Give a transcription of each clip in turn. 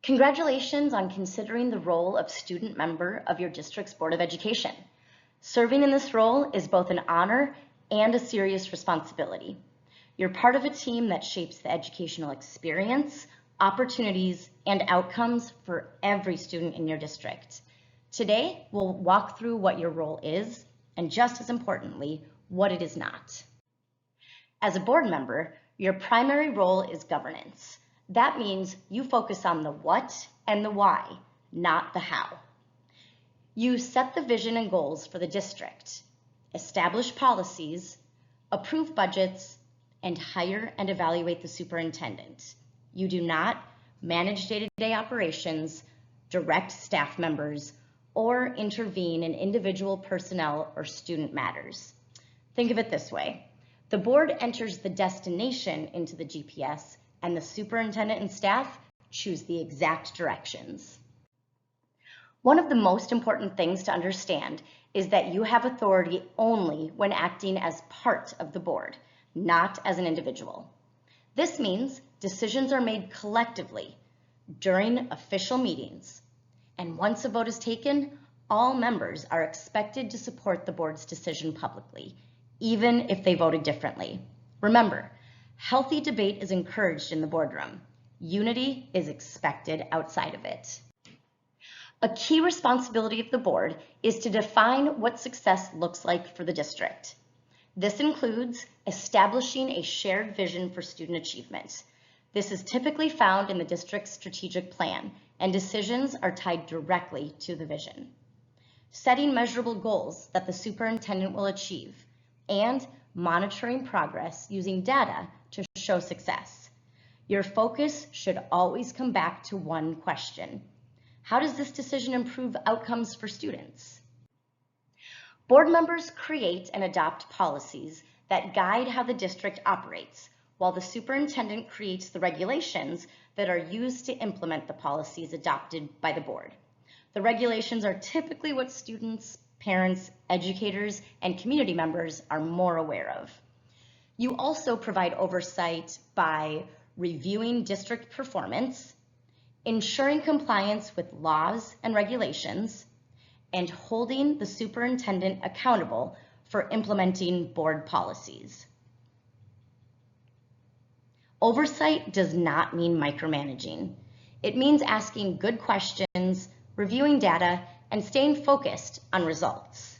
Congratulations on considering the role of student member of your district's Board of Education. Serving in this role is both an honor and a serious responsibility. You're part of a team that shapes the educational experience, opportunities, and outcomes for every student in your district. Today, we'll walk through what your role is, and just as importantly, what it is not. As a board member, your primary role is governance. That means you focus on the what and the why, not the how. You set the vision and goals for the district, establish policies, approve budgets, and hire and evaluate the superintendent. You do not manage day-to-day operations, direct staff members, or intervene in individual personnel or student matters. Think of it this way. The board enters the destination into the GPS, and the superintendent and staff choose the exact directions. One of the most important things to understand is that you have authority only when acting as part of the board, not as an individual. This means decisions are made collectively during official meetings, and once a vote is taken, all members are expected to support the board's decision publicly, even if they voted differently. Remember, healthy debate is encouraged in the boardroom. Unity is expected outside of it. A key responsibility of the board is to define what success looks like for the district. This includes establishing a shared vision for student achievement. This is typically found in the district's strategic plan, and decisions are tied directly to the vision. Setting measurable goals that the superintendent will achieve, and monitoring progress using data to show success. Your focus should always come back to one question. How does this decision improve outcomes for students? Board members create and adopt policies that guide how the district operates, while the superintendent creates the regulations that are used to implement the policies adopted by the board. The regulations are typically what students, parents, educators, and community members are more aware of. You also provide oversight by reviewing district performance, ensuring compliance with laws and regulations, and holding the superintendent accountable for implementing board policies. Oversight does not mean micromanaging. It means asking good questions, reviewing data, and staying focused on results.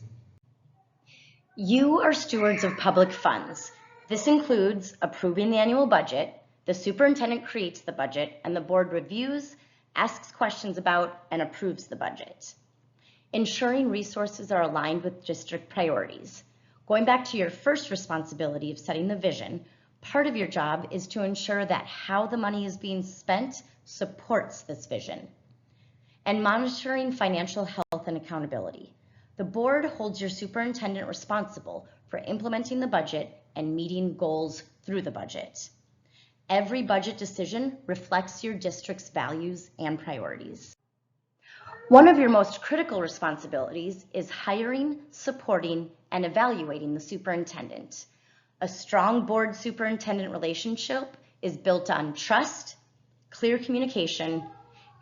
You are stewards of public funds. This includes approving the annual budget, the superintendent creates the budget, and the board reviews, asks questions about, and approves the budget. Ensuring resources are aligned with district priorities. Going back to your first responsibility of setting the vision, part of your job is to ensure that how the money is being spent supports this vision. And monitoring financial health and accountability. The board holds your superintendent responsible for implementing the budget and meeting goals through the budget. Every budget decision reflects your district's values and priorities. One of your most critical responsibilities is hiring, supporting, and evaluating the superintendent. A strong board-superintendent relationship is built on trust, clear communication,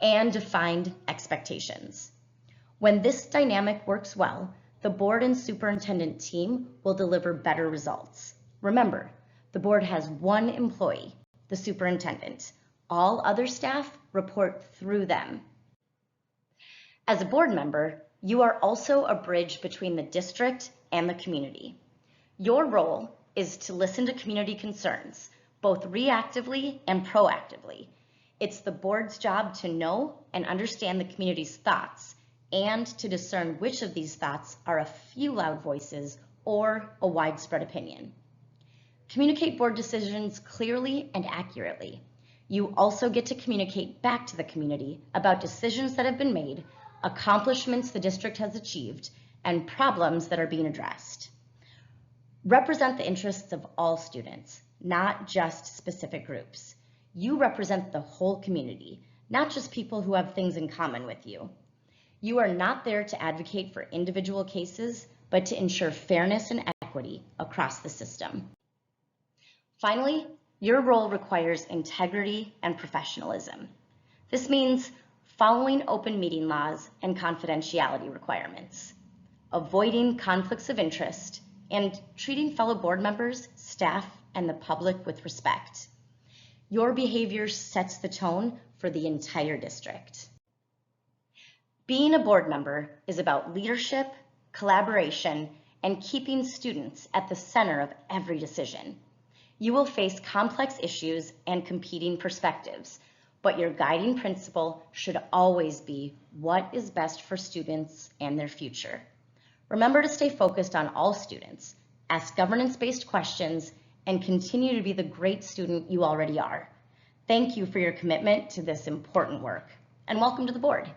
and defined expectations. When this dynamic works well, the board and superintendent team will deliver better results. Remember, the board has one employee, the superintendent. All other staff report through them. As a board member, you are also a bridge between the district and the community. Your role is to listen to community concerns, both reactively and proactively. It's the board's job to know and understand the community's thoughts and to discern which of these thoughts are a few loud voices or a widespread opinion. Communicate board decisions clearly and accurately. You also get to communicate back to the community about decisions that have been made, accomplishments the district has achieved, and problems that are being addressed. Represent the interests of all students, not just specific groups. You represent the whole community, not just people who have things in common with you. You are not there to advocate for individual cases, but to ensure fairness and equity across the system. Finally, your role requires integrity and professionalism. This means following open meeting laws and confidentiality requirements, avoiding conflicts of interest, and treating fellow board members, staff, and the public with respect. Your behavior sets the tone for the entire district. Being a board member is about leadership, collaboration, and keeping students at the center of every decision. You will face complex issues and competing perspectives, but your guiding principle should always be what is best for students and their future. Remember to stay focused on all students, ask governance-based questions, and continue to be the great student you already are. Thank you for your commitment to this important work, and welcome to the board.